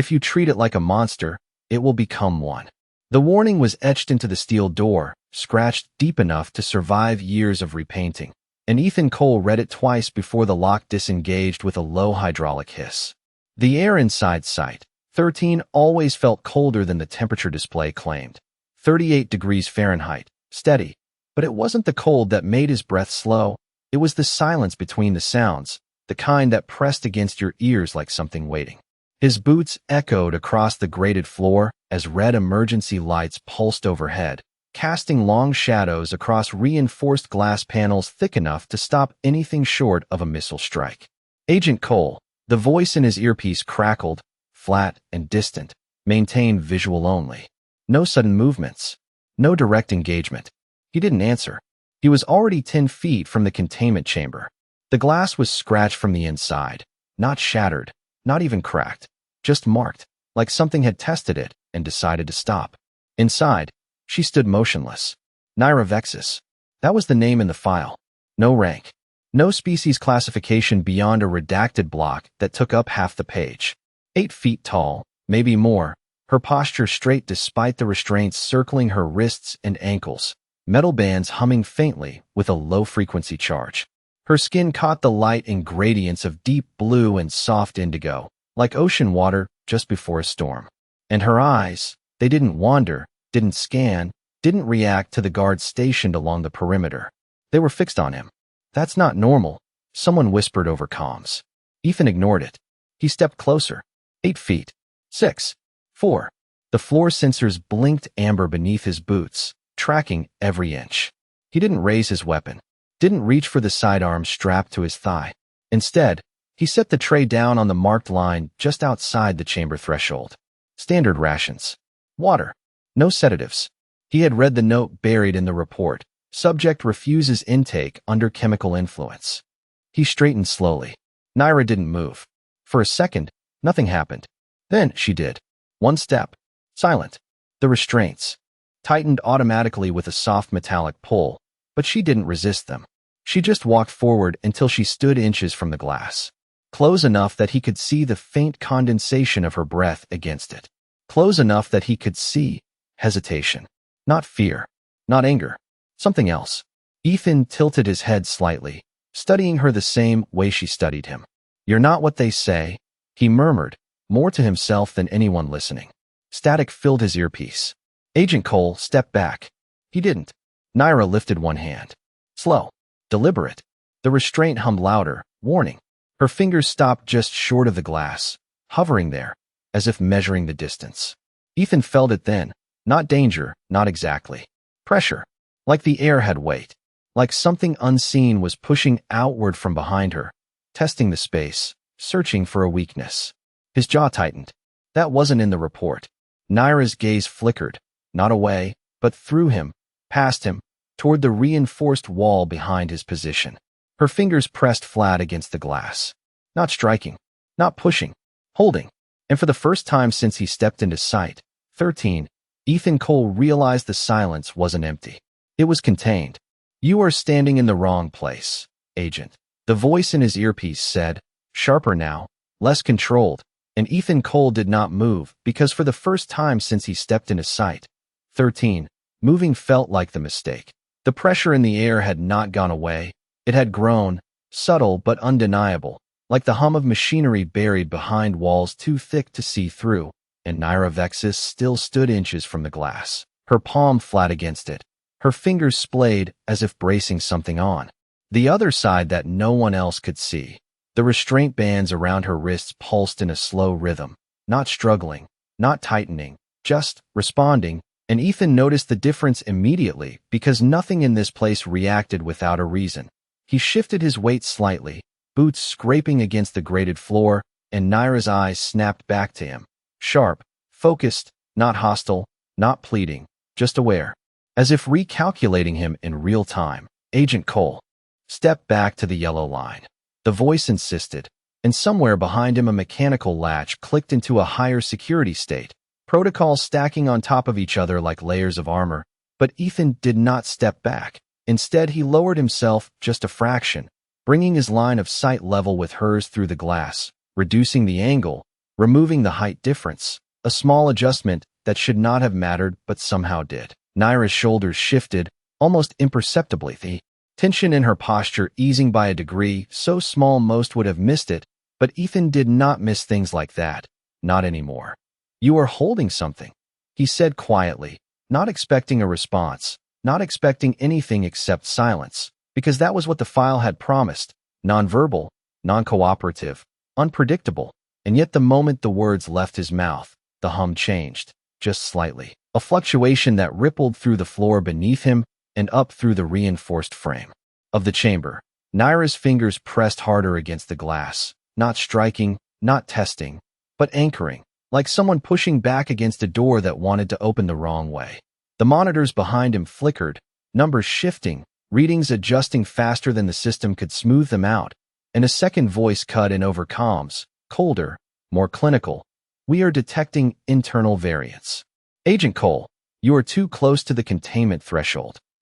If you treat it like a monster, it will become one. The warning was etched into the steel door, scratched deep enough to survive years of repainting, and Ethan Cole read it twice before the lock disengaged with a low hydraulic hiss. The air inside Site 13 always felt colder than the temperature display claimed. 38 degrees Fahrenheit, steady. But it wasn't the cold that made his breath slow. It was the silence between the sounds, the kind that pressed against your ears like something waiting. His boots echoed across the grated floor as red emergency lights pulsed overhead, casting long shadows across reinforced glass panels thick enough to stop anything short of a missile strike. Agent Cole, the voice in his earpiece crackled, flat and distant, maintained visual only. No sudden movements. No direct engagement. He didn't answer. He was already 10 feet from the containment chamber. The glass was scratched from the inside, not shattered, not even cracked, just marked, like something had tested it and decided to stop. Inside, she stood motionless. Naira Vexis. That was the name in the file. No rank. No species classification beyond a redacted block that took up half the page. 8 feet tall, maybe more, her posture straight despite the restraints circling her wrists and ankles, metal bands humming faintly with a low-frequency charge. Her skin caught the light in gradients of deep blue and soft indigo, like ocean water just before a storm. And her eyes, they didn't wander, didn't scan, didn't react to the guards stationed along the perimeter. They were fixed on him. That's not normal, someone whispered over comms. Ethan ignored it. He stepped closer. 8 feet. 6. 4. The floor sensors blinked amber beneath his boots, tracking every inch. He didn't raise his weapon, didn't reach for the sidearm strapped to his thigh. Instead, he set the tray down on the marked line just outside the chamber threshold. Standard rations. Water. No sedatives. He had read the note buried in the report. Subject refuses intake under chemical influence. He straightened slowly. Naira didn't move. For a second, nothing happened. Then she did. One step. Silent. The restraints tightened automatically with a soft metallic pull, but she didn't resist them. She just walked forward until she stood inches from the glass. Close enough that he could see the faint condensation of her breath against it. Close enough that he could see hesitation. Not fear. Not anger. Something else. Ethan tilted his head slightly, studying her the same way she studied him. You're not what they say, he murmured, more to himself than anyone listening. Static filled his earpiece. Agent Cole stepped back. He didn't. Naira lifted one hand. Slow. Deliberate. The restraint hummed louder, warning. Her fingers stopped just short of the glass, hovering there, as if measuring the distance. Ethan felt it then. Not danger, not exactly. Pressure. Like the air had weight. Like something unseen was pushing outward from behind her, testing the space, searching for a weakness. His jaw tightened. That wasn't in the report. Naira's gaze flickered, not away, but through him, past him, toward the reinforced wall behind his position. Her fingers pressed flat against the glass. Not striking, not pushing, holding. And for the first time since he stepped into Site 13, Ethan Cole realized the silence wasn't empty. It was contained. You are standing in the wrong place, Agent. The voice in his earpiece said, sharper now, less controlled, and Ethan Cole did not move because for the first time since he stepped into Site 13, moving felt like the mistake. The pressure in the air had not gone away. It had grown, subtle but undeniable, like the hum of machinery buried behind walls too thick to see through, and Naira Vexis still stood inches from the glass, her palm flat against it, her fingers splayed as if bracing something on. The other side that no one else could see. The restraint bands around her wrists pulsed in a slow rhythm, not struggling, not tightening, just responding, and Ethan noticed the difference immediately because nothing in this place reacted without a reason. He shifted his weight slightly, boots scraping against the grated floor, and Naira's eyes snapped back to him. Sharp, focused, not hostile, not pleading, just aware. As if recalculating him in real time. Agent Cole. Step back to the yellow line. The voice insisted, and somewhere behind him a mechanical latch clicked into a higher security state, protocols stacking on top of each other like layers of armor. But Ethan did not step back. Instead, he lowered himself just a fraction, bringing his line of sight level with hers through the glass, reducing the angle, removing the height difference, a small adjustment that should not have mattered but somehow did. Naira's shoulders shifted, almost imperceptibly, the tension in her posture easing by a degree so small most would have missed it, but Ethan did not miss things like that, not anymore. "You are holding something," he said quietly, not expecting a response, not expecting anything except silence, because that was what the file had promised, nonverbal, non-cooperative, unpredictable, and yet the moment the words left his mouth, the hum changed, just slightly, a fluctuation that rippled through the floor beneath him and up through the reinforced frame of the chamber. Naira's fingers pressed harder against the glass, not striking, not testing, but anchoring, like someone pushing back against a door that wanted to open the wrong way. The monitors behind him flickered, numbers shifting, readings adjusting faster than the system could smooth them out, and a second voice cut in over comms, colder, more clinical. "We are detecting internal variance. Agent Cole, you are too close to the containment threshold."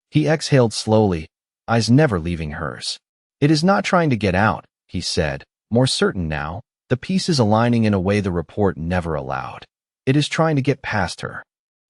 He exhaled slowly, eyes never leaving hers. "It is not trying to get out," he said, more certain now, the pieces aligning in a way the report never allowed. "It is trying to get past her."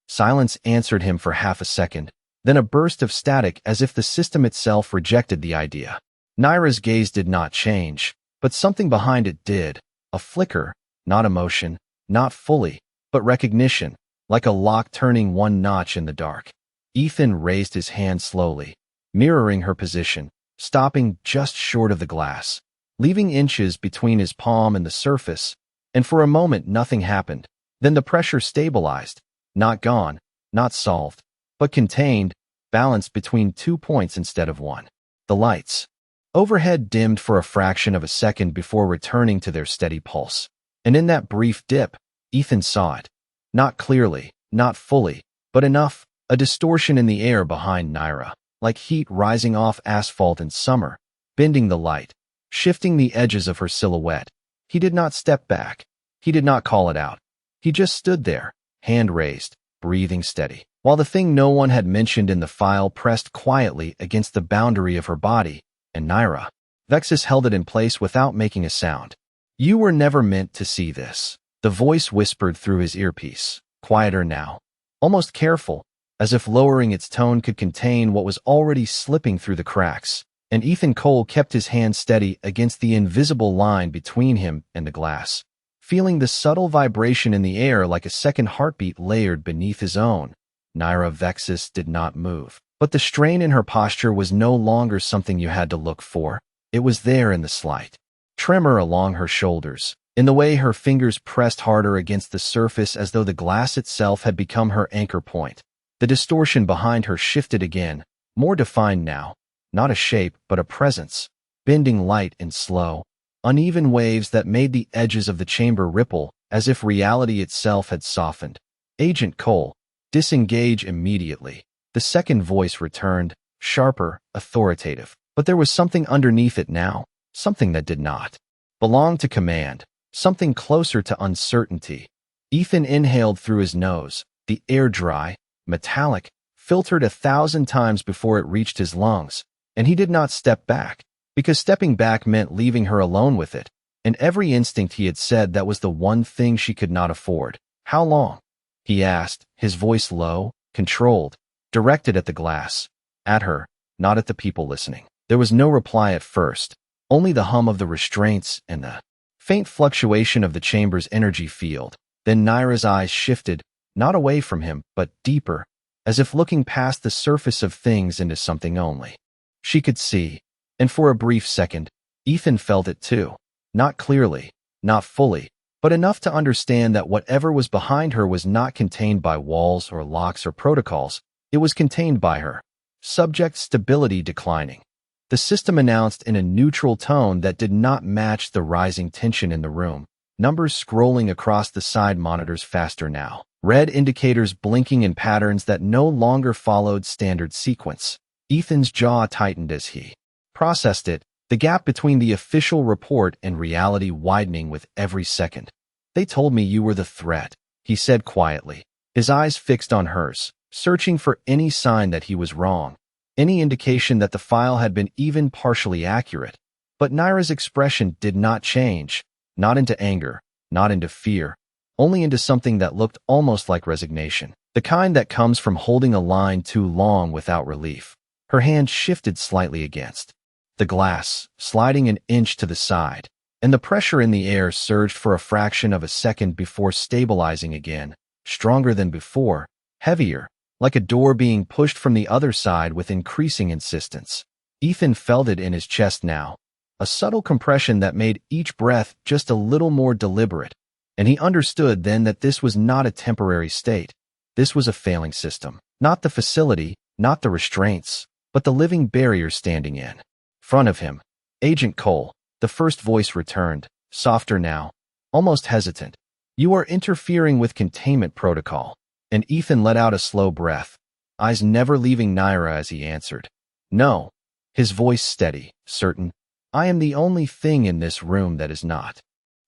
Silence answered him for half a second, then a burst of static as if the system itself rejected the idea. Naira's gaze did not change, but something behind it did, a flicker, not emotion, not fully, but recognition, like a lock turning one notch in the dark. Ethan raised his hand slowly, mirroring her position, stopping just short of the glass, leaving inches between his palm and the surface, and for a moment nothing happened. Then the pressure stabilized, not gone, not solved, but contained, balanced between 2 points instead of one. The lights overhead dimmed for a fraction of a second before returning to their steady pulse. And in that brief dip, Ethan saw it. Not clearly, not fully, but enough, a distortion in the air behind Naira, like heat rising off asphalt in summer, bending the light, shifting the edges of her silhouette. He did not step back. He did not call it out. He just stood there, hand raised, breathing steady, while the thing no one had mentioned in the file pressed quietly against the boundary of her body, and Naira. Vexus held it in place without making a sound. "You were never meant to see this," the voice whispered through his earpiece, quieter now, almost careful, as if lowering its tone could contain what was already slipping through the cracks, and Ethan Cole kept his hand steady against the invisible line between him and the glass, feeling the subtle vibration in the air like a second heartbeat layered beneath his own. Naira Vexus did not move, but the strain in her posture was no longer something you had to look for. It was there in the slight tremor along her shoulders, in the way her fingers pressed harder against the surface as though the glass itself had become her anchor point. The distortion behind her shifted again, more defined now, not a shape but a presence, bending light in slow, uneven waves that made the edges of the chamber ripple as if reality itself had softened. "Agent Cole, disengage immediately." The second voice returned, sharper, authoritative, but there was something underneath it now, something that did not belong to command, something closer to uncertainty. Ethan inhaled through his nose, the air dry, metallic, filtered 1,000 times before it reached his lungs, and he did not step back, because stepping back meant leaving her alone with it, and every instinct he had said that was the one thing she could not afford. "How long?" he asked, his voice low, controlled, directed at the glass, at her, not at the people listening. There was no reply at first, only the hum of the restraints and the faint fluctuation of the chamber's energy field. Then Naira's eyes shifted, not away from him, but deeper, as if looking past the surface of things into something only she could see. And for a brief second, Ethan felt it too. Not clearly, not fully, but enough to understand that whatever was behind her was not contained by walls or locks or protocols. It was contained by her. Subject stability declining. The system announced in a neutral tone that did not match the rising tension in the room. Numbers scrolling across the side monitors faster now. Red indicators blinking in patterns that no longer followed standard sequence. Ethan's jaw tightened as he processed it, the gap between the official report and reality widening with every second. "They told me you were the threat," he said quietly, his eyes fixed on hers, searching for any sign that he was wrong, any indication that the file had been even partially accurate. But Naira's expression did not change, not into anger, not into fear, only into something that looked almost like resignation, the kind that comes from holding a line too long without relief. Her hand shifted slightly against the glass, sliding an inch to the side, and the pressure in the air surged for a fraction of a second before stabilizing again, stronger than before, heavier, like a door being pushed from the other side with increasing insistence. Ethan felt it in his chest now, a subtle compression that made each breath just a little more deliberate, and he understood then that this was not a temporary state. This was a failing system, not the facility, not the restraints, but the living barrier standing in front of him. Agent Cole, the first voice returned, softer now, almost hesitant. You are interfering with containment protocol. And Ethan let out a slow breath, eyes never leaving Naira as he answered. No. His voice steady, certain. I am the only thing in this room that is not.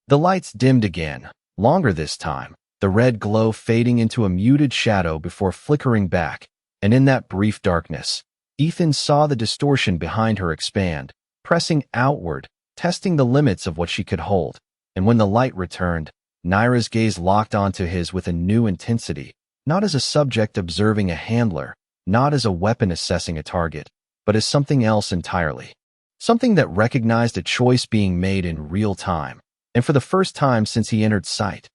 The lights dimmed again, longer this time, the red glow fading into a muted shadow before flickering back, and in that brief darkness, Ethan saw the distortion behind her expand, pressing outward, testing the limits of what she could hold. And when the light returned, Naira's gaze locked onto his with a new intensity, not as a subject observing a handler, not as a weapon assessing a target, but as something else entirely. Something that recognized a choice being made in real time, and for the first time since he entered sight.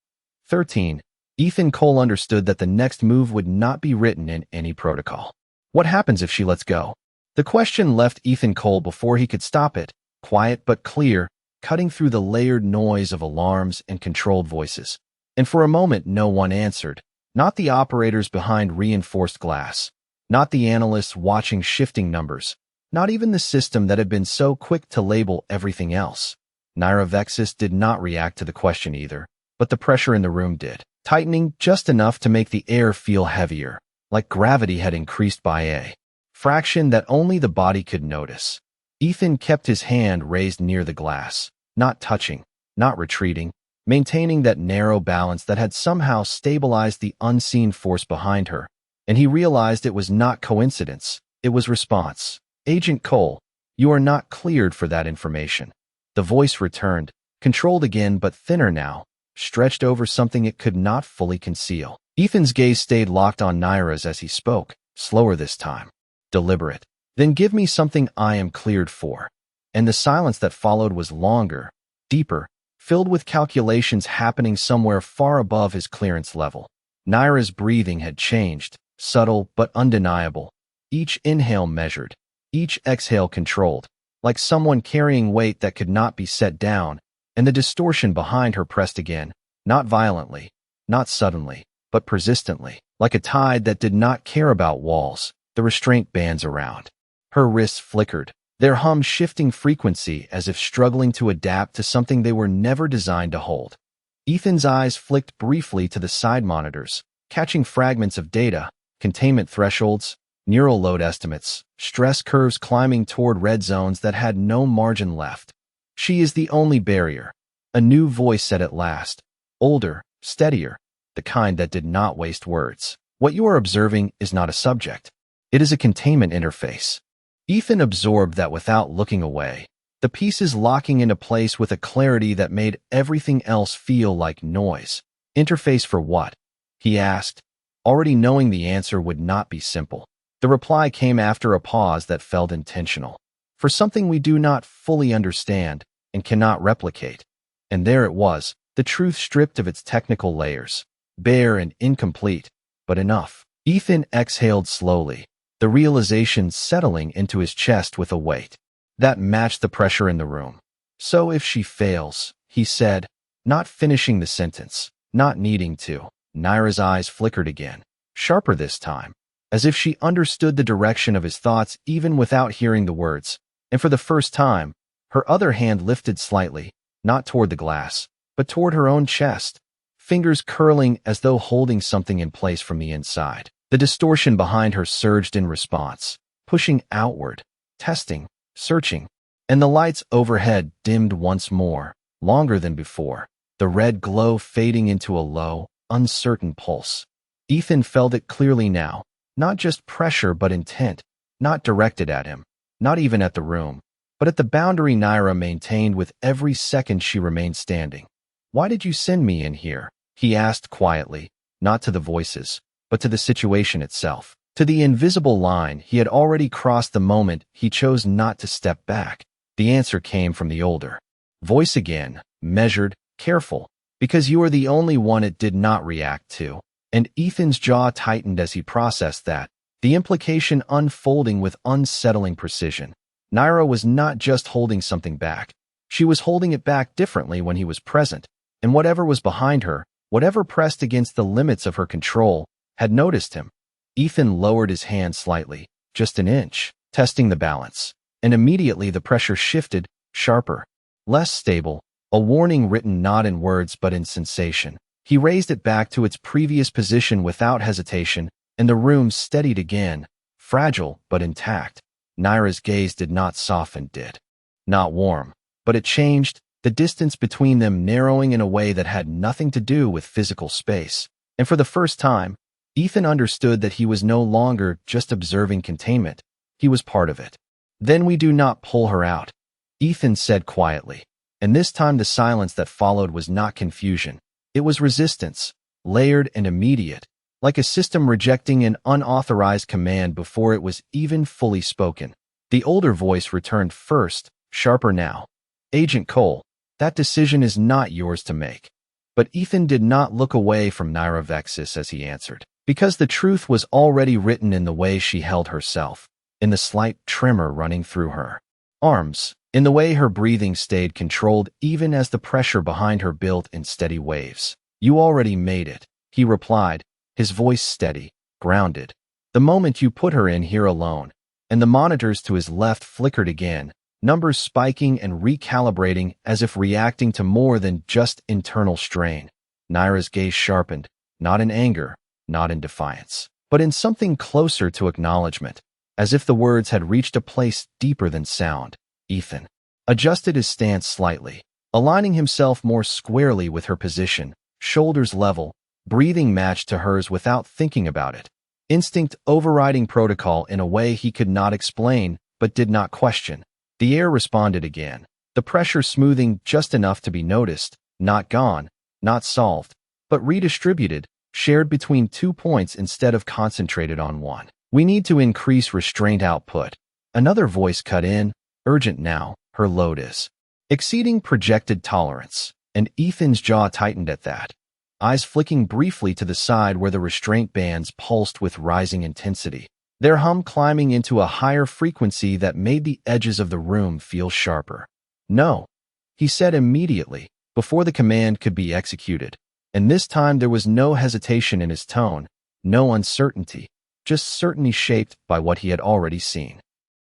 13. Ethan Cole understood that the next move would not be written in any protocol. What happens if she lets go? The question left Ethan Cole before he could stop it, quiet but clear, cutting through the layered noise of alarms and controlled voices. And for a moment no one answered. Not the operators behind reinforced glass, not the analysts watching shifting numbers, not even the system that had been so quick to label everything else. Naira Vexis did not react to the question either, but the pressure in the room did, tightening just enough to make the air feel heavier, like gravity had increased by a fraction that only the body could notice. Ethan kept his hand raised near the glass, not touching, not retreating, maintaining that narrow balance that had somehow stabilized the unseen force behind her, and he realized it was not coincidence, it was response. Agent Cole, you are not cleared for that information. The voice returned, controlled again but thinner now, stretched over something it could not fully conceal. Ethan's gaze stayed locked on Naira's as he spoke, slower this time, deliberate. Then give me something I am cleared for. And the silence that followed was longer, deeper, filled with calculations happening somewhere far above his clearance level. Naira's breathing had changed, subtle but undeniable. Each inhale measured, each exhale controlled, like someone carrying weight that could not be set down, and the distortion behind her pressed again, not violently, not suddenly, but persistently, like a tide that did not care about walls, the restraint bands around. Her wrists flickered, their hum shifting frequency as if struggling to adapt to something they were never designed to hold. Ethan's eyes flicked briefly to the side monitors, catching fragments of data, containment thresholds, neural load estimates, stress curves climbing toward red zones that had no margin left. She is the only barrier. A new voice said at last, older, steadier, the kind that did not waste words. What you are observing is not a subject. It is a containment interface. Ethan absorbed that without looking away, the pieces locking into place with a clarity that made everything else feel like noise. Interface for what? He asked, already knowing the answer would not be simple. The reply came after a pause that felt intentional. For something we do not fully understand and cannot replicate. And there it was, the truth stripped of its technical layers, bare and incomplete, but enough. Ethan exhaled slowly, the realization settling into his chest with a weight that matched the pressure in the room. So if she fails, he said, not finishing the sentence, not needing to. Naira's eyes flickered again, sharper this time, as if she understood the direction of his thoughts even without hearing the words, and for the first time, her other hand lifted slightly, not toward the glass, but toward her own chest, fingers curling as though holding something in place from the inside. The distortion behind her surged in response, pushing outward, testing, searching, and the lights overhead dimmed once more, longer than before, the red glow fading into a low, uncertain pulse. Ethan felt it clearly now, not just pressure but intent, not directed at him, not even at the room, but at the boundary Naira maintained with every second she remained standing. "Why did you send me in here?" he asked quietly, not to the voices, but to the situation itself. To the invisible line he had already crossed the moment he chose not to step back. The answer came from the older voice again, measured, careful, because you are the only one it did not react to. And Ethan's jaw tightened as he processed that, the implication unfolding with unsettling precision. Naira was not just holding something back. She was holding it back differently when he was present, and whatever was behind her, whatever pressed against the limits of her control, had noticed him. Ethan lowered his hand slightly, just an inch, testing the balance, and immediately the pressure shifted, sharper, less stable, a warning written not in words but in sensation. He raised it back to its previous position without hesitation, and the room steadied again, fragile but intact. Naira's gaze did not soften, not warm, but it changed, the distance between them narrowing in a way that had nothing to do with physical space. And for the first time, Ethan understood that he was no longer just observing containment. He was part of it. "Then we do not pull her out," Ethan said quietly. And this time the silence that followed was not confusion. It was resistance, layered and immediate, like a system rejecting an unauthorized command before it was even fully spoken. The older voice returned first, sharper now. "Agent Cole, that decision is not yours to make." But Ethan did not look away from Naira Vexis as he answered, because the truth was already written in the way she held herself, in the slight tremor running through her arms, in the way her breathing stayed controlled even as the pressure behind her built in steady waves. "You already made it," he replied, his voice steady, grounded. "The moment you put her in here alone." And the monitors to his left flickered again, numbers spiking and recalibrating as if reacting to more than just internal strain. Naira's gaze sharpened, not in anger, not in defiance, but in something closer to acknowledgement, as if the words had reached a place deeper than sound. Ethan adjusted his stance slightly, aligning himself more squarely with her position, shoulders level, breathing matched to hers without thinking about it. Instinct overriding protocol in a way he could not explain but did not question. The air responded again, the pressure smoothing just enough to be noticed, not gone, not solved, but redistributed, shared between 2 points instead of concentrated on one. "We need to increase restraint output." Another voice cut in, urgent now, her load is exceeding projected tolerance, and Ethan's jaw tightened at that, eyes flicking briefly to the side where the restraint bands pulsed with rising intensity, their hum climbing into a higher frequency that made the edges of the room feel sharper. "No," he said immediately, before the command could be executed, and this time there was no hesitation in his tone, no uncertainty, just certainty shaped by what he had already seen.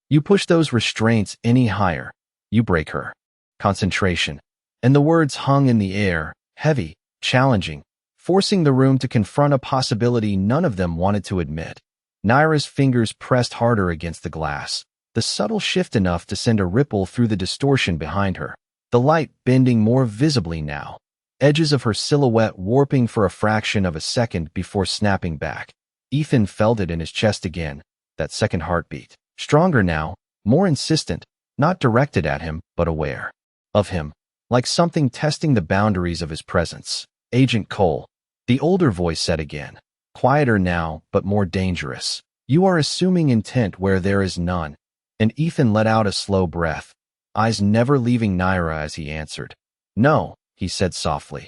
"You push those restraints any higher, you break her." Concentration. And the words hung in the air, heavy, challenging, forcing the room to confront a possibility none of them wanted to admit. Naira's fingers pressed harder against the glass, the subtle shift enough to send a ripple through the distortion behind her, the light bending more visibly now, edges of her silhouette warping for a fraction of a second before snapping back. Ethan felt it in his chest again, that second heartbeat. Stronger now, more insistent, not directed at him, but aware of him, like something testing the boundaries of his presence. "Agent Cole," the older voice said again, quieter now, but more dangerous. "You are assuming intent where there is none." And Ethan let out a slow breath, eyes never leaving Naira as he answered. "No," he said softly.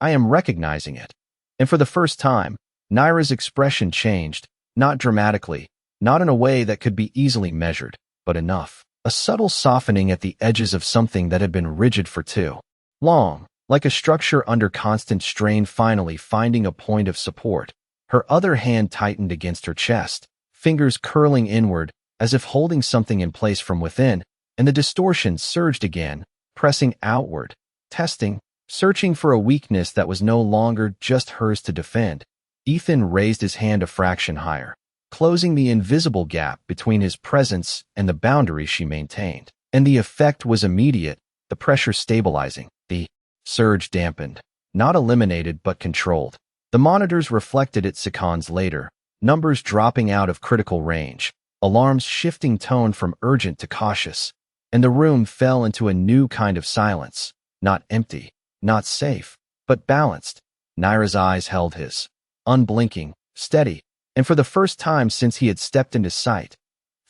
"I am recognizing it." And for the first time, Naira's expression changed, not dramatically, not in a way that could be easily measured, but enough. A subtle softening at the edges of something that had been rigid for too long, like a structure under constant strain finally finding a point of support. Her other hand tightened against her chest, fingers curling inward, as if holding something in place from within, and the distortion surged again, pressing outward, testing, searching for a weakness that was no longer just hers to defend. Ethan raised his hand a fraction higher, closing the invisible gap between his presence and the boundary she maintained. And the effect was immediate, the pressure stabilizing, the surge dampened, not eliminated but controlled. The monitors reflected it seconds later, numbers dropping out of critical range, alarms shifting tone from urgent to cautious, and the room fell into a new kind of silence, not empty, not safe, but balanced. Naira's eyes held his, unblinking, steady, and for the first time since he had stepped into sight.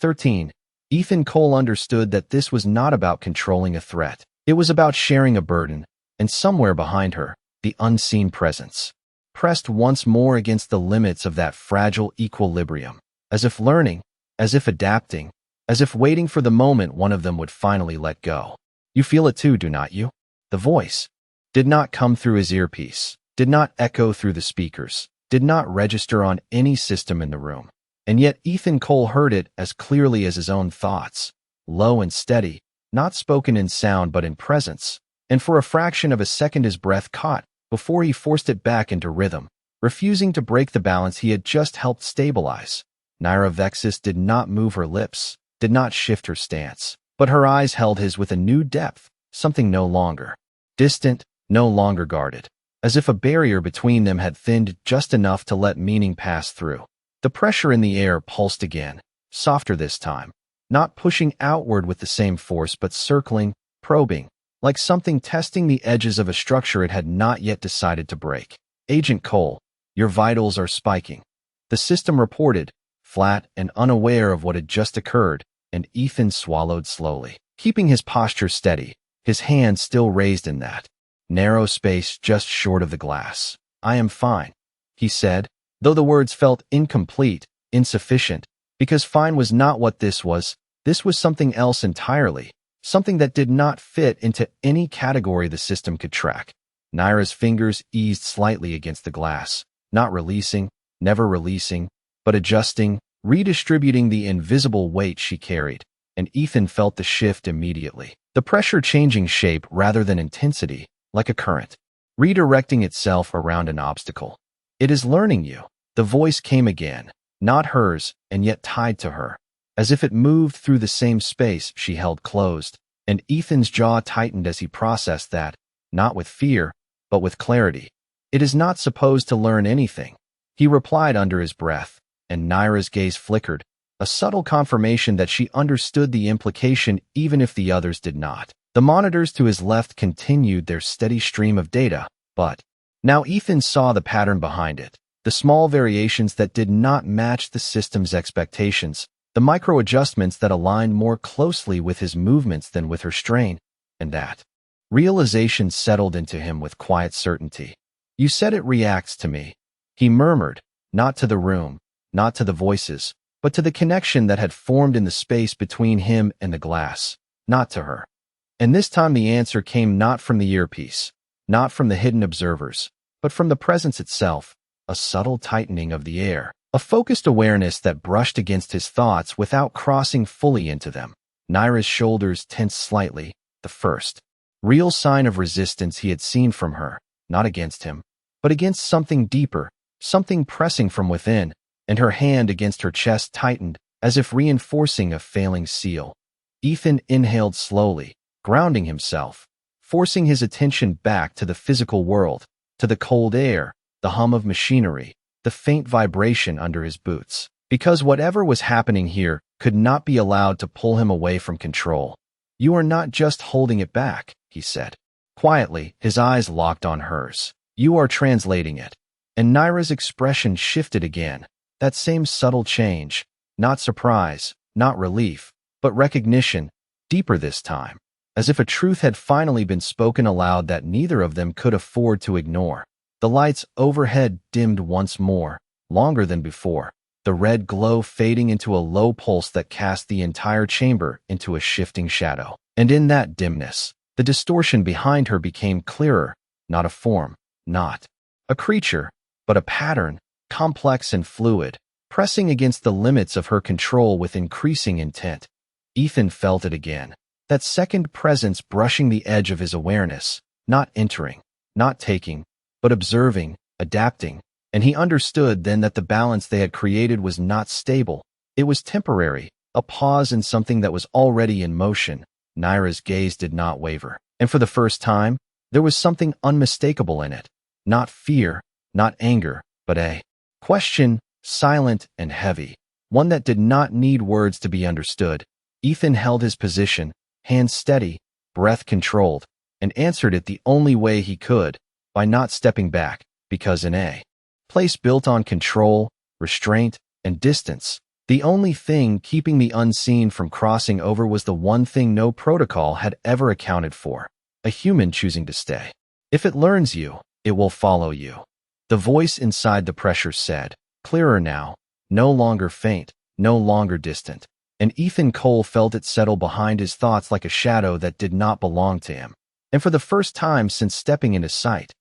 13. Ethan Cole understood that this was not about controlling a threat. It was about sharing a burden, and somewhere behind her, the unseen presence pressed once more against the limits of that fragile equilibrium, as if learning, as if adapting, as if waiting for the moment one of them would finally let go. You feel it too, do not you? The voice did not come through his earpiece, did not echo through the speakers, did not register on any system in the room. And yet Ethan Cole heard it as clearly as his own thoughts, low and steady, not spoken in sound but in presence, and for a fraction of a second his breath caught before he forced it back into rhythm, refusing to break the balance he had just helped stabilize. Naira Vexis did not move her lips, did not shift her stance, but her eyes held his with a new depth, something no longer distant, no longer guarded, as if a barrier between them had thinned just enough to let meaning pass through. The pressure in the air pulsed again, softer this time, not pushing outward with the same force but circling, probing, like something testing the edges of a structure it had not yet decided to break. Agent Cole, your vitals are spiking. The system reported, flat and unaware of what had just occurred, and Ethan swallowed slowly, keeping his posture steady, his hand still raised in that narrow space just short of the glass. I am fine, he said, though the words felt incomplete, insufficient, because fine was not what this was something else entirely, something that did not fit into any category the system could track. Naira's fingers eased slightly against the glass, not releasing, never releasing, but adjusting, redistributing the invisible weight she carried, and Ethan felt the shift immediately. The pressure changing shape rather than intensity, like a current, redirecting itself around an obstacle. It is learning you. The voice came again, not hers, and yet tied to her, as if it moved through the same space she held closed, and Ethan's jaw tightened as he processed that, not with fear, but with clarity. It is not supposed to learn anything, he replied under his breath, and Naira's gaze flickered, a subtle confirmation that she understood the implication even if the others did not. The monitors to his left continued their steady stream of data, but now Ethan saw the pattern behind it, the small variations that did not match the system's expectations, the micro-adjustments that aligned more closely with his movements than with her strain, and that realization settled into him with quiet certainty. You said it reacts to me, he murmured, not to the room, not to the voices, but to the connection that had formed in the space between him and the glass, not to her. And this time the answer came not from the earpiece, not from the hidden observers, but from the presence itself, a subtle tightening of the air, a focused awareness that brushed against his thoughts without crossing fully into them. Naira's shoulders tensed slightly, the first real sign of resistance he had seen from her, not against him, but against something deeper, something pressing from within, and her hand against her chest tightened, as if reinforcing a failing seal. Ethan inhaled slowly, grounding himself, forcing his attention back to the physical world, to the cold air, the hum of machinery, the faint vibration under his boots, because whatever was happening here could not be allowed to pull him away from control. You are not just holding it back, he said. Quietly, his eyes locked on hers. You are translating it. And Naira's expression shifted again, that same subtle change, not surprise, not relief, but recognition, deeper this time, as if a truth had finally been spoken aloud that neither of them could afford to ignore. The lights overhead dimmed once more, longer than before, the red glow fading into a low pulse that cast the entire chamber into a shifting shadow. And in that dimness, the distortion behind her became clearer, not a form, not a creature, but a pattern, complex and fluid, pressing against the limits of her control with increasing intent. Ethan felt it again, that second presence brushing the edge of his awareness, not entering, not taking, but observing, adapting, and he understood then that the balance they had created was not stable. It was temporary, a pause in something that was already in motion. Naira's gaze did not waver, and for the first time, there was something unmistakable in it. Not fear, not anger, but a question, silent and heavy, one that did not need words to be understood. Ethan held his position, hands steady, breath controlled, and answered it the only way he could, by not stepping back, because in a place built on control, restraint, and distance, the only thing keeping the unseen from crossing over was the one thing no protocol had ever accounted for: a human choosing to stay. If it learns you, it will follow you. The voice inside the pressure said, clearer now, no longer faint, no longer distant. And Ethan Cole felt it settle behind his thoughts like a shadow that did not belong to him. And for the first time since stepping into Site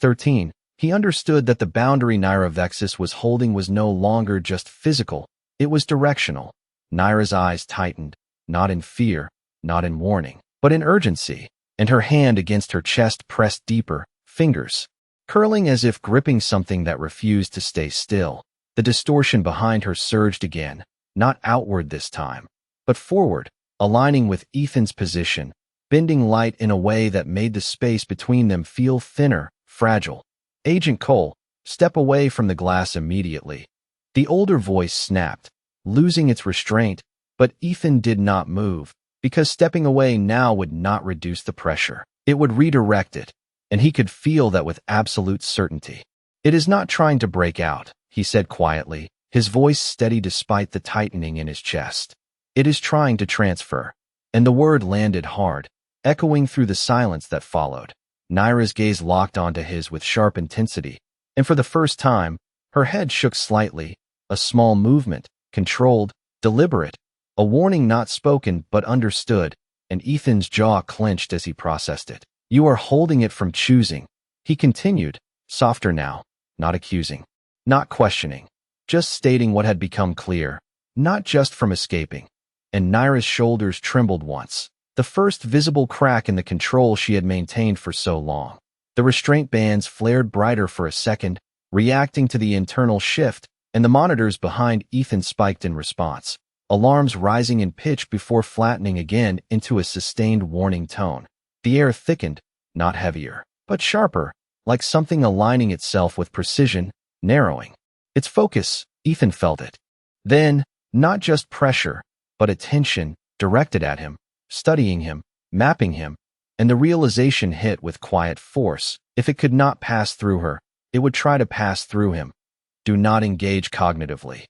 13, he understood that the boundary Naira Vexus was holding was no longer just physical, it was directional. Naira's eyes tightened, not in fear, not in warning, but in urgency, and her hand against her chest pressed deeper, fingers curling as if gripping something that refused to stay still. The distortion behind her surged again, not outward this time, but forward, aligning with Ethan's position, bending light in a way that made the space between them feel thinner, fragile. Agent Cole, step away from the glass immediately. The older voice snapped, losing its restraint, but Ethan did not move, because stepping away now would not reduce the pressure. It would redirect it, and he could feel that with absolute certainty. It is not trying to break out, he said quietly, his voice steady despite the tightening in his chest. It is trying to transfer. And the word landed hard, echoing through the silence that followed. Naira's gaze locked onto his with sharp intensity, and for the first time, her head shook slightly, a small movement, controlled, deliberate, a warning not spoken but understood, and Ethan's jaw clenched as he processed it. You are holding it from choosing, he continued, softer now, not accusing, not questioning, just stating what had become clear, not just from escaping. And Naira's shoulders trembled once, the first visible crack in the control she had maintained for so long. The restraint bands flared brighter for a second, reacting to the internal shift, and the monitors behind Ethan spiked in response, alarms rising in pitch before flattening again into a sustained warning tone. The air thickened, not heavier, but sharper, like something aligning itself with precision, narrowing its focus. Ethan felt it. Then, not just pressure, but attention directed at him, studying him, mapping him, and the realization hit with quiet force. If it could not pass through her, it would try to pass through him. Do not engage cognitively,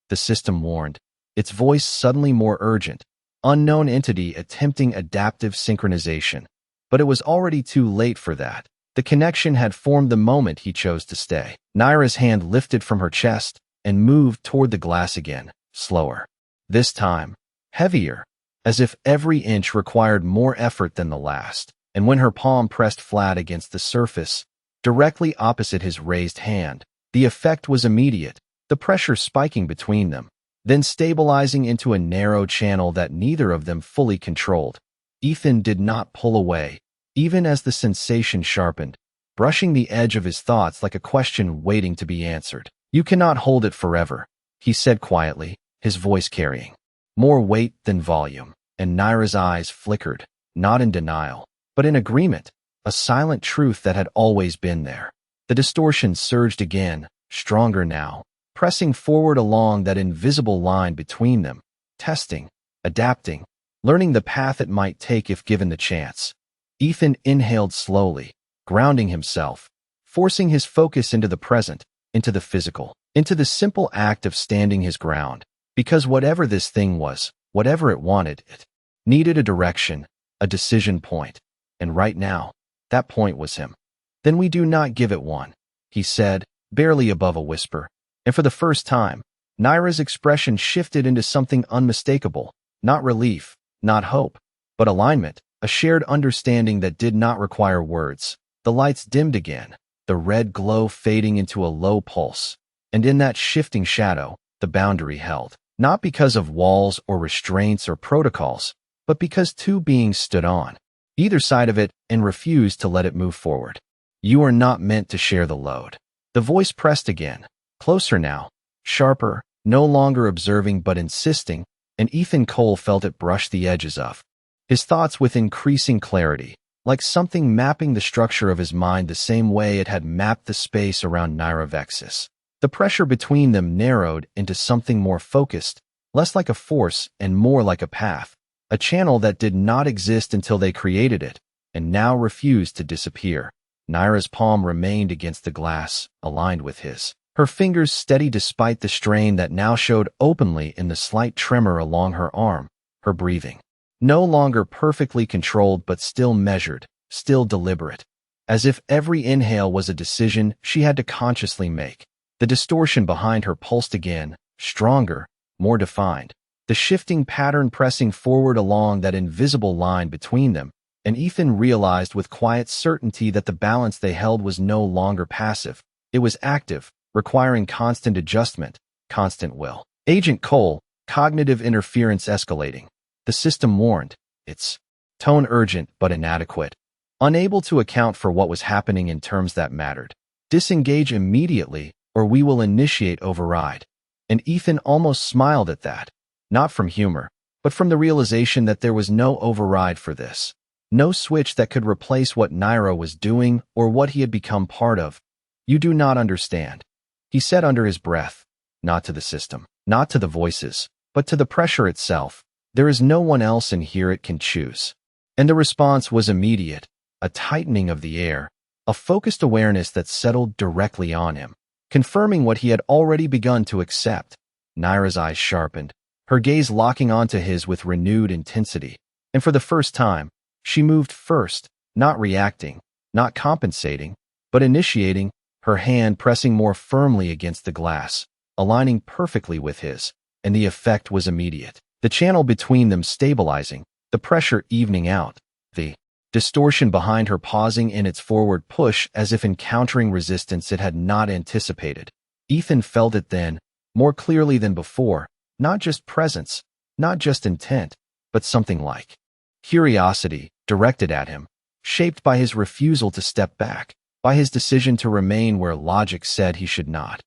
the system warned, its voice suddenly more urgent, unknown entity attempting adaptive synchronization. But it was already too late for that. The connection had formed the moment he chose to stay. Naira's hand lifted from her chest and moved toward the glass again, slower. This time, heavier, as if every inch required more effort than the last. And when her palm pressed flat against the surface, directly opposite his raised hand, the effect was immediate, the pressure spiking between them, then stabilizing into a narrow channel that neither of them fully controlled. Ethan did not pull away, even as the sensation sharpened, brushing the edge of his thoughts like a question waiting to be answered. You cannot hold it forever, he said quietly, his voice carrying more weight than volume. And Naira's eyes flickered, not in denial, but in agreement, a silent truth that had always been there. The distortion surged again, stronger now, pressing forward along that invisible line between them, testing, adapting, learning the path it might take if given the chance. Ethan inhaled slowly, grounding himself, forcing his focus into the present, into the physical, into the simple act of standing his ground. Because whatever this thing was, whatever it wanted, it needed a direction, a decision point. And right now, that point was him. Then we do not give it one, he said, barely above a whisper. And for the first time, Naira's expression shifted into something unmistakable, not relief, not hope, but alignment, a shared understanding that did not require words. The lights dimmed again, the red glow fading into a low pulse. And in that shifting shadow, the boundary held, not because of walls or restraints or protocols, but because two beings stood on either side of it and refused to let it move forward. You are not meant to share the load. The voice pressed again, closer now, sharper, no longer observing but insisting, and Ethan Cole felt it brush the edges of his thoughts with increasing clarity, like something mapping the structure of his mind the same way it had mapped the space around Naira Vexus. The pressure between them narrowed into something more focused, less like a force and more like a path, a channel that did not exist until they created it, and now refused to disappear. Naira's palm remained against the glass, aligned with his. Her fingers steady despite the strain that now showed openly in the slight tremor along her arm, her breathing. No longer perfectly controlled but still measured, still deliberate. As if every inhale was a decision she had to consciously make. The distortion behind her pulsed again, stronger, more defined. The shifting pattern pressing forward along that invisible line between them, and Ethan realized with quiet certainty that the balance they held was no longer passive. It was active, requiring constant adjustment, constant will. Agent Cole, cognitive interference escalating. The system warned, its tone urgent but inadequate. Unable to account for what was happening in terms that mattered. Disengage immediately, or we will initiate override. And Ethan almost smiled at that. Not from humor, but from the realization that there was no override for this. No switch that could replace what Naira was doing or what he had become part of. You do not understand. He said under his breath, not to the system, not to the voices, but to the pressure itself. There is no one else in here it can choose. And the response was immediate, a tightening of the air, a focused awareness that settled directly on him, confirming what he had already begun to accept. Naira's eyes sharpened, her gaze locking onto his with renewed intensity. And for the first time, she moved first, not reacting, not compensating, but initiating, her hand pressing more firmly against the glass, aligning perfectly with his, and the effect was immediate. The channel between them stabilizing, the pressure evening out, the distortion behind her pausing in its forward push as if encountering resistance it had not anticipated. Ethan felt it then, more clearly than before, not just presence, not just intent, but something like curiosity directed at him, shaped by his refusal to step back, by his decision to remain where logic said he should not.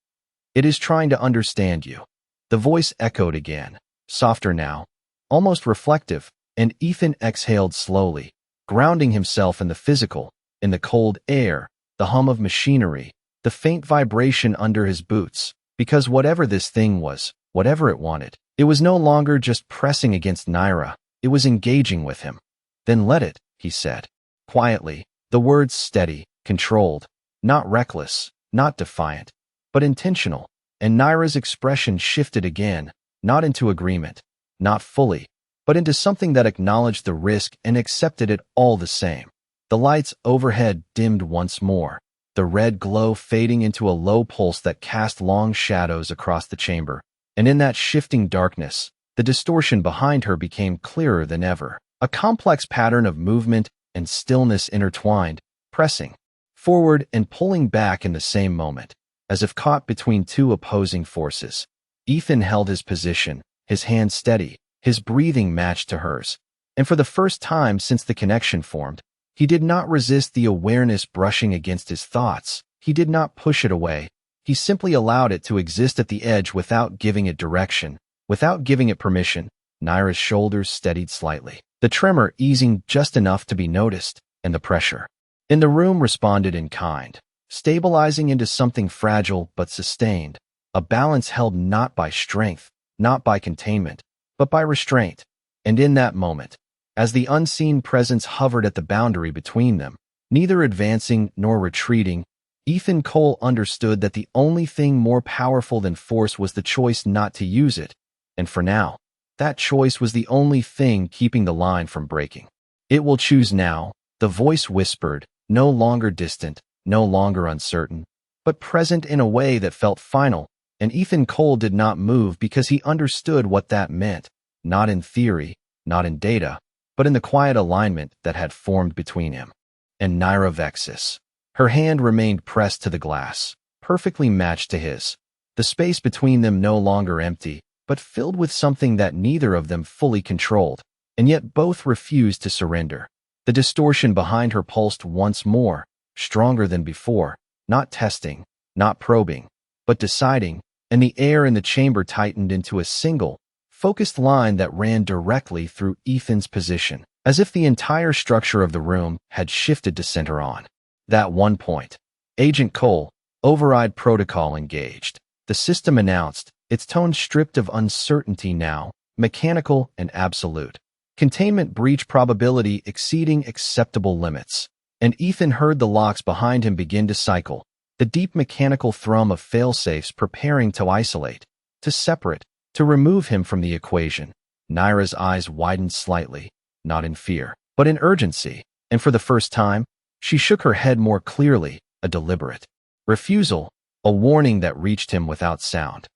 It is trying to understand you. The voice echoed again, softer now, almost reflective, and Ethan exhaled slowly, grounding himself in the physical, in the cold air, the hum of machinery, the faint vibration under his boots, because whatever this thing was, whatever it wanted, it was no longer just pressing against Naira, it was engaging with him. Then let it, he said. Quietly, the words steady, controlled, not reckless, not defiant, but intentional, and Naira's expression shifted again, not into agreement, not fully, but into something that acknowledged the risk and accepted it all the same. The lights overhead dimmed once more, the red glow fading into a low pulse that cast long shadows across the chamber, and in that shifting darkness, the distortion behind her became clearer than ever, a complex pattern of movement and stillness intertwined, pressing forward and pulling back in the same moment, as if caught between two opposing forces. Ethan held his position, his hand steady, his breathing matched to hers, and for the first time since the connection formed, he did not resist the awareness brushing against his thoughts. He did not push it away. He simply allowed it to exist at the edge without giving it direction, without giving it permission. Naira's shoulders steadied slightly, the tremor easing just enough to be noticed, and the pressure in the room responded in kind, stabilizing into something fragile but sustained, a balance held not by strength, not by containment, but by restraint. And in that moment, as the unseen presence hovered at the boundary between them, neither advancing nor retreating, Ethan Cole understood that the only thing more powerful than force was the choice not to use it, and for now, that choice was the only thing keeping the line from breaking. It will choose now, the voice whispered, no longer distant, no longer uncertain, but present in a way that felt final, and Ethan Cole did not move because he understood what that meant, not in theory, not in data, but in the quiet alignment that had formed between him and Naira Vexis. Her hand remained pressed to the glass, perfectly matched to his, the space between them no longer empty, but filled with something that neither of them fully controlled, and yet both refused to surrender. The distortion behind her pulsed once more, stronger than before, not testing, not probing, but deciding, and the air in the chamber tightened into a single, focused line that ran directly through Ethan's position, as if the entire structure of the room had shifted to center on that one point. Agent Cole, override protocol engaged. The system announced, its tone stripped of uncertainty now, mechanical and absolute. Containment breach probability exceeding acceptable limits. and Ethan heard the locks behind him begin to cycle, the deep mechanical thrum of failsafes preparing to isolate, to separate, to remove him from the equation. Naira's eyes widened slightly, not in fear, but in urgency, and for the first time, she shook her head more clearly, a deliberate refusal, a warning that reached him without sound.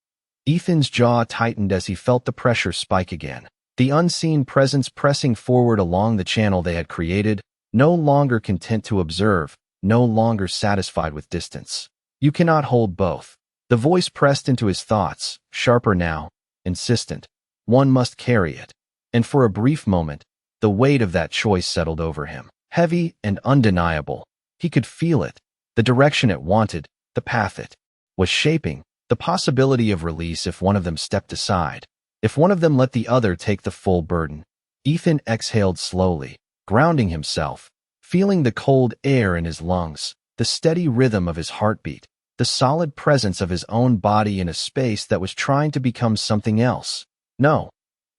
Ethan's jaw tightened as he felt the pressure spike again, the unseen presence pressing forward along the channel they had created, no longer content to observe, no longer satisfied with distance. You cannot hold both. The voice pressed into his thoughts, sharper now, insistent. One must carry it. And for a brief moment, the weight of that choice settled over him, heavy and undeniable. He could feel it, the direction it wanted, the path it was shaping, the possibility of release if one of them stepped aside, if one of them let the other take the full burden. Ethan exhaled slowly, grounding himself, feeling the cold air in his lungs, the steady rhythm of his heartbeat, the solid presence of his own body in a space that was trying to become something else. No,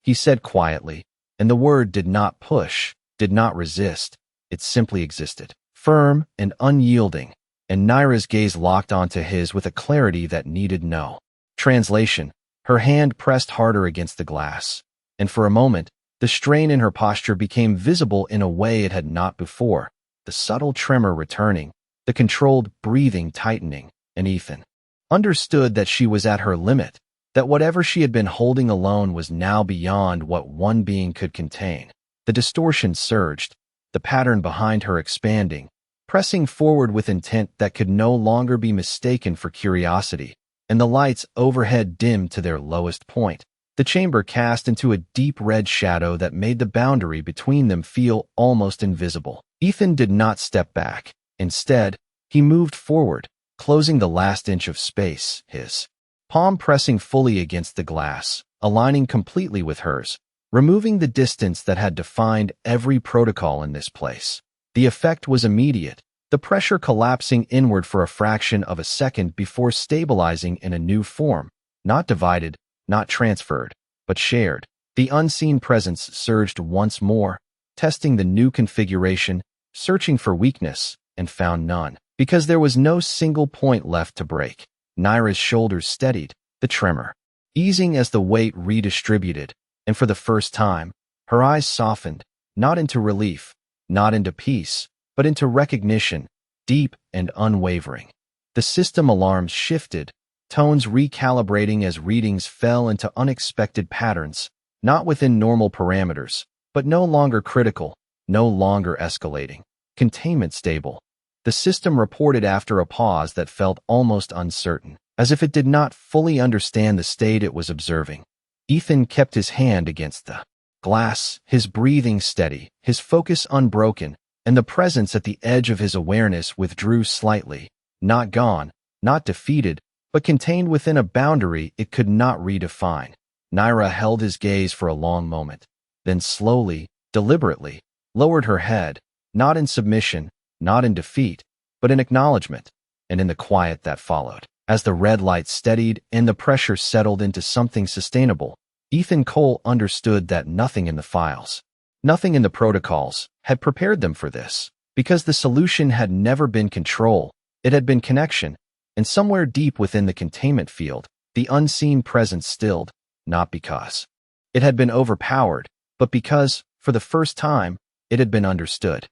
he said quietly, and the word did not push, did not resist. It simply existed, firm and unyielding, and Naira's gaze locked onto his with a clarity that needed no translation. Her hand pressed harder against the glass, and for a moment, the strain in her posture became visible in a way it had not before, the subtle tremor returning, the controlled breathing tightening, and Ethan understood that she was at her limit, that whatever she had been holding alone was now beyond what one being could contain. The distortion surged, the pattern behind her expanding, pressing forward with intent that could no longer be mistaken for curiosity, and the lights overhead dimmed to their lowest point. The chamber cast into a deep red shadow that made the boundary between them feel almost invisible. Ethan did not step back. Instead, he moved forward, closing the last inch of space, his palm pressing fully against the glass, aligning completely with hers, removing the distance that had defined every protocol in this place. The effect was immediate, the pressure collapsing inward for a fraction of a second before stabilizing in a new form, not divided, not transferred, but shared. The unseen presence surged once more, testing the new configuration, searching for weakness, and found none, because there was no single point left to break. Naira's shoulders steadied, the tremor easing as the weight redistributed, and for the first time, her eyes softened, not into relief, not into peace, but into recognition, deep and unwavering. The system alarms shifted, tones recalibrating as readings fell into unexpected patterns, not within normal parameters, but no longer critical, no longer escalating. Containment stable. The system reported after a pause that felt almost uncertain, as if it did not fully understand the state it was observing. Ethan kept his hand against the glass, his breathing steady, his focus unbroken, and the presence at the edge of his awareness withdrew slightly, not gone, not defeated, but contained within a boundary it could not redefine. Naira held his gaze for a long moment, then slowly, deliberately, lowered her head, not in submission, not in defeat, but in acknowledgement, and in the quiet that followed. As the red light steadied and the pressure settled into something sustainable, Ethan Cole understood that nothing in the files, nothing in the protocols, had prepared them for this, because the solution had never been control, it had been connection, and somewhere deep within the containment field, the unseen presence stilled, not because it had been overpowered, but because, for the first time, it had been understood.